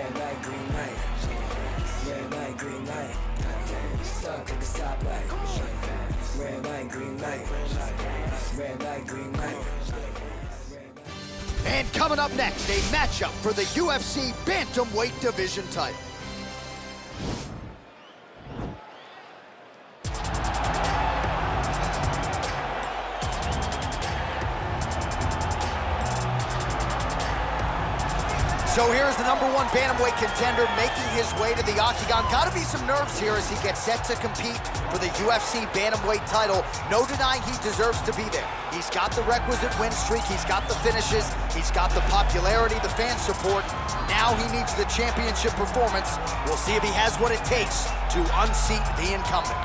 Red light, green light. Red light, green light. Stuck at the stoplight. Red light, green light. Red light, green light. And coming up next, a matchup for the UFC Bantamweight Division title. So here's the #1 bantamweight contender making his way to the octagon. Gotta be some nerves here as he gets set to compete for the UFC bantamweight title. No denying he deserves to be there. He's got the requisite win streak, he's got the finishes, he's got the popularity, the fan support. Now he needs the championship performance. We'll see if he has what it takes to unseat the incumbent.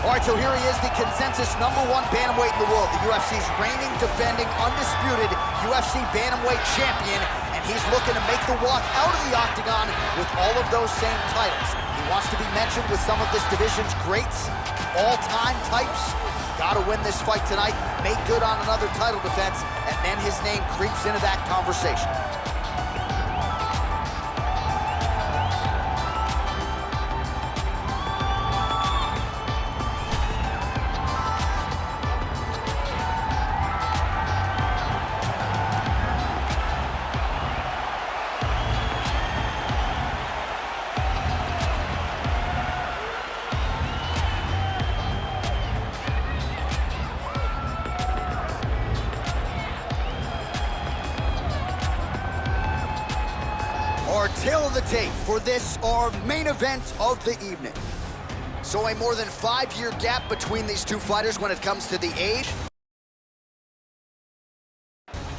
All right, so here he is, the consensus #1 bantamweight in the world, the UFC's reigning, defending, undisputed UFC bantamweight champion, and he's looking to make the walk out of the octagon with all of those same titles. He wants to be mentioned with some of this division's greats, all-time types. Gotta win this fight tonight, make good on another title defense, and then his name creeps into that conversation. Our tail of the tape for this, our main event of the evening. So a more than 5-year gap between these two fighters when it comes to the age.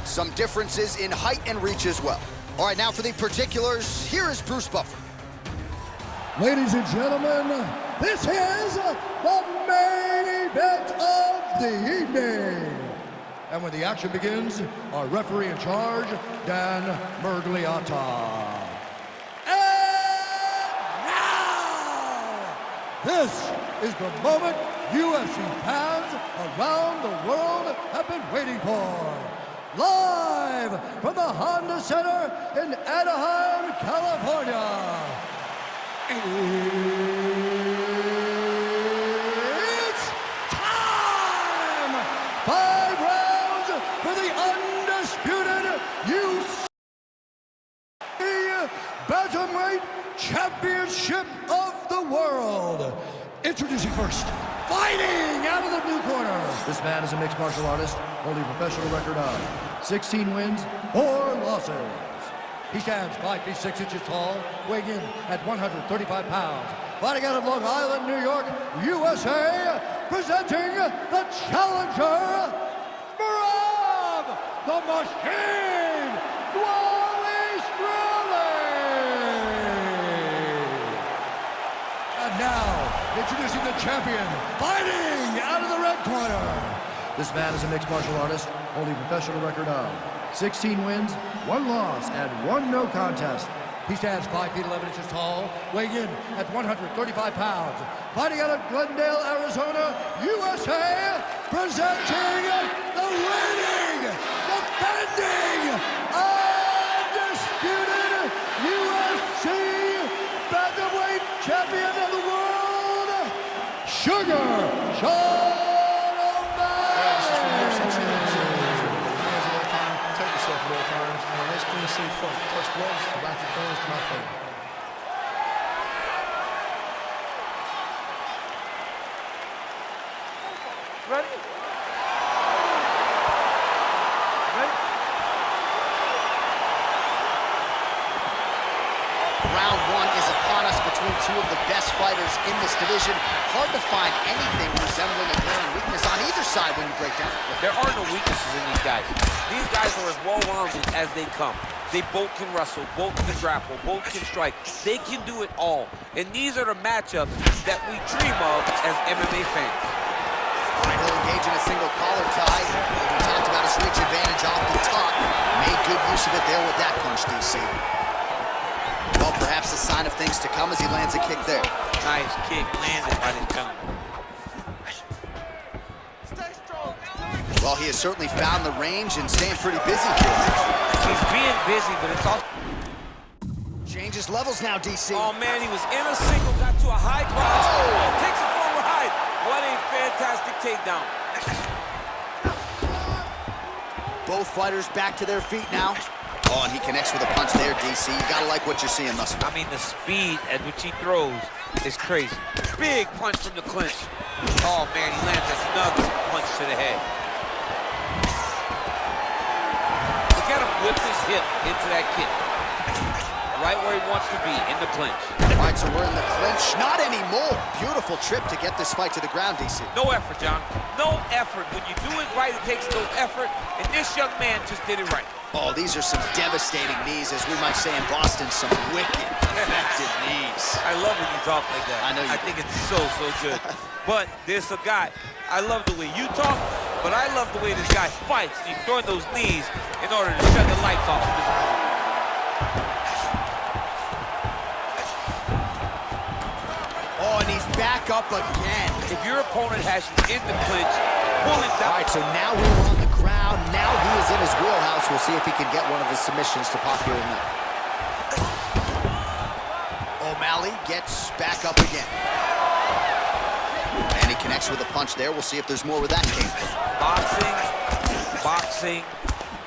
Some differences in height and reach as well. All right, now for the particulars, here is Bruce Buffer. Ladies and gentlemen, this is the main event of the evening. And when the action begins, our referee in charge, Dan Mergliata. And now, this is the moment UFC fans around the world have been waiting for. Live from the Honda Center in Anaheim, California. It's time! 5 rounds for the undisputed UFC Bantamweight Championship of the World. Introducing first, fighting out of the blue corner. This man is a mixed martial artist, holding a professional record of 16 wins, 4 losses. He stands 5 feet 6 inches tall, weighing in at 135 pounds. Fighting out of Long Island, New York, USA, presenting the challenger, Marab, the Machine, Wally Strelly. And now, introducing the champion, fighting out of the red corner. This man is a mixed martial artist, holding a professional record of 16 wins, 1 loss, and 1 no contest. He stands 5 feet 11 inches tall, weighing in at 135 pounds. Fighting out of Glendale, Arizona, USA, presenting the reigning, defending, undisputed UFC Bantamweight Champion of the world, Sugar Sean. Nice clean safe foot. Touch gloves, back to close, not fair. Ready? Ready? Round 1 is upon us between two of the best fighters in this division. Hard to find anything resembling a glaring weakness on either side when you break down. There are no weaknesses in these guys. These guys are as well-rounded as they come. They both can wrestle, both can grapple, both can strike. They can do it all. And these are the matchups that we dream of as MMA fans. All right, he'll engage in a single collar tie. We talked about his reach advantage off the top. Made good use of it there with that punch, DC. Well, perhaps a sign of things to come as he lands a kick there. Nice kick landed by this gentleman. Well, he has certainly found the range and staying pretty busy here. He's being busy, but it's also... Changes levels now, DC. Oh, man, he was in a single, got to a high cross. Oh, takes it for a ride. What a fantastic takedown. Both fighters back to their feet now. Oh, and he connects with a punch there, DC. You gotta like what you're seeing thus far. I mean, the speed at which he throws is crazy. Big punch from the clinch. Oh, man, he lands another punch to the head. Look at him whip his hip into that kick. Right where he wants to be, in the clinch. All right, so we're in the clinch. Not anymore. Beautiful trip to get this fight to the ground, DC. No effort, John. No effort. When you do it right, it takes no effort. And this young man just did it right. Oh, these are some devastating knees, as we might say in Boston, some wicked, effective knees. I love when you talk like that. I know you I think it's so good. But there's a guy, I love the way you talk, but I love the way this guy fights. He's throwing those knees in order to shut the lights off of this room. Oh, and he's back up again. If your opponent has you in the clinch, pull it down. All right, so now we're on the ground. Now he is in his wheelhouse. We'll see if he can get one of his submissions to pop here tonight. O'Malley gets back up again. And he connects with a punch there. We'll see if there's more with that came. Boxing, boxing,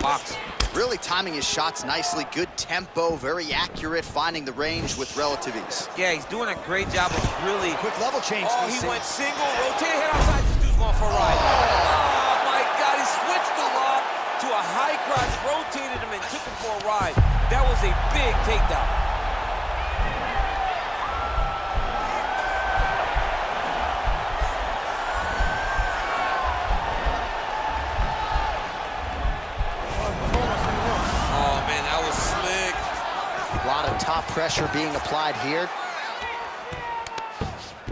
boxing. Really timing his shots nicely. Good tempo, very accurate, finding the range with relative ease. Yeah, he's doing a great job of really... Quick level change. Oh, he went single, rotated head outside. This dude's going for a ride. Oh, my God, he switched the lock to a high cross, rotated him and took him for a ride. That was a big takedown. A lot of top pressure being applied here.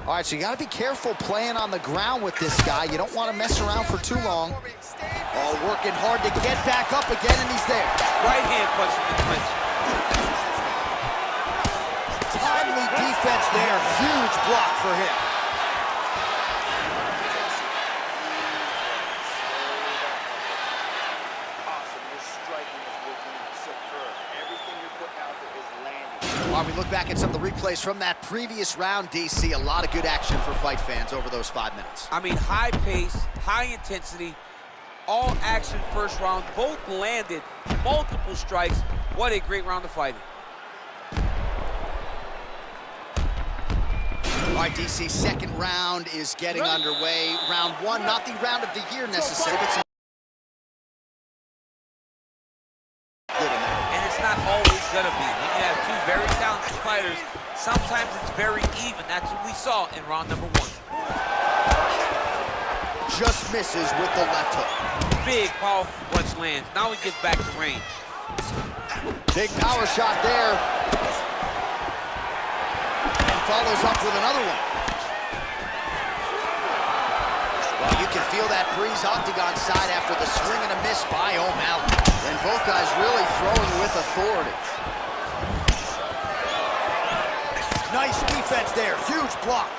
All right, so you got to be careful playing on the ground with this guy. You don't want to mess around for too long. Oh, working hard to get back up again, and he's there. Right hand punch in the clinch. Timely defense there. Huge block for him. While we look back at some of the replays from that previous round, DC, a lot of good action for fight fans over those 5 minutes. I mean, high pace, high intensity, all action first round. Both landed multiple strikes. What a great round of fighting. All right, DC, second round is getting underway. Round one, not the round of the year necessarily, but some good in there. And it's not always gonna be. When you have two very talented fighters, sometimes it's very even. That's what we saw in round number one. Just misses with the left hook. Big, powerful punch lands. Now he gets back to range. Big power shot there. And follows up with another one. Well, you can feel that breeze octagon side after the swing and a miss by O'Malley. And both guys really throwing with authority. Nice defense there. Huge block.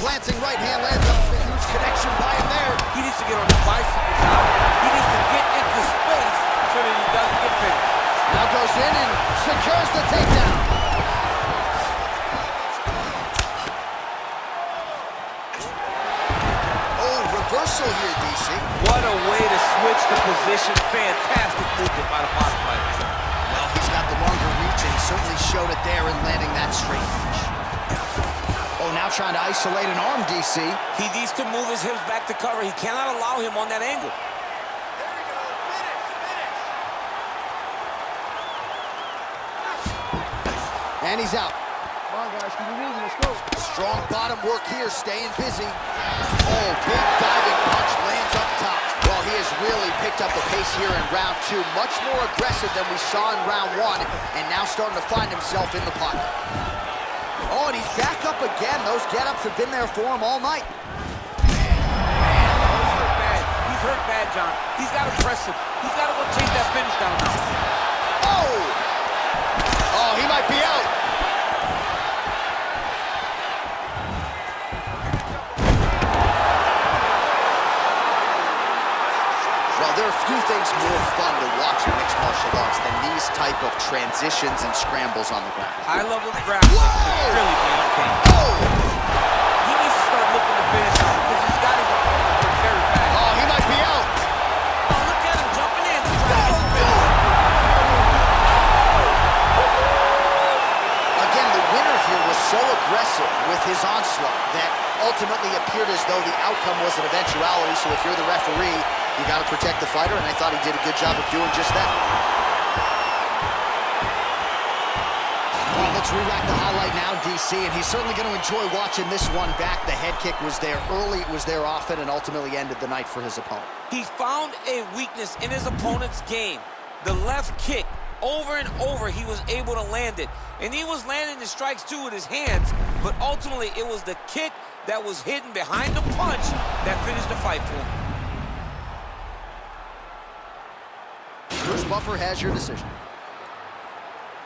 Glancing right hand lands up with a huge connection by him there. He needs to get on the bicycle now. He needs to get into space so that he doesn't get finished. Now goes in and secures the takedown. Oh, reversal here, DC. What a way to switch the position. Fantastic movement by the bottom fighter. Well, he's got the longer reach, and he certainly showed it there in landing that straight punch. Oh, now trying to isolate an arm, DC. He needs to move his hips back to cover. He cannot allow him on that angle. And he's out. Come on, guys, keep it moving. Let's go. Strong bottom work here, staying busy. Oh, big diving punch lands up top. Well, he has really picked up the pace here in round 2. Much more aggressive than we saw in round 1, and now starting to find himself in the pocket. Oh, and he's back up again. Those get-ups have been there for him all night. He's hurt bad, John. He's got to press him. He's got to go chase that finish down now. Oh! Oh, he might be out. Well, there are a few things more fun to watch in mixed martial arts than these type of transitions and scrambles on the ground. High-level grappling is really being okay. Oh! He needs to start looking to finish him because he's got him very bad. Oh, he might be out. Oh, look at him jumping in. Again, the winner here was so aggressive with his onslaught that ultimately appeared as though the outcome was an eventuality. So if you're the referee, you got to protect the fighter, and I thought he did a good job of doing just that. Well, let's re-rack the highlight now, DC, and he's certainly going to enjoy watching this one back. The head kick was there early, it was there often, and ultimately ended the night for his opponent. He found a weakness in his opponent's game. The left kick, over and over, he was able to land it. And he was landing the strikes, too, with his hands, but ultimately it was the kick that was hidden behind the punch that finished the fight for him. Bruce Buffer has your decision.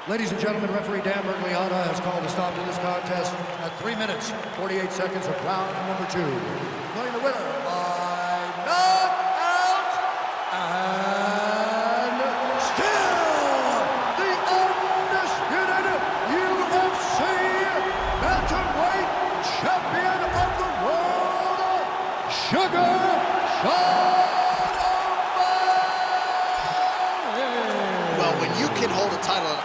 Ladies and gentlemen, referee Dan Bergliana has called a stop to this contest at 3 minutes, 48 seconds of round number 2. Going the winner by knockout and still the undisputed UFC bantamweight champion of the world, Sugar Sean. Well, when you can hold a title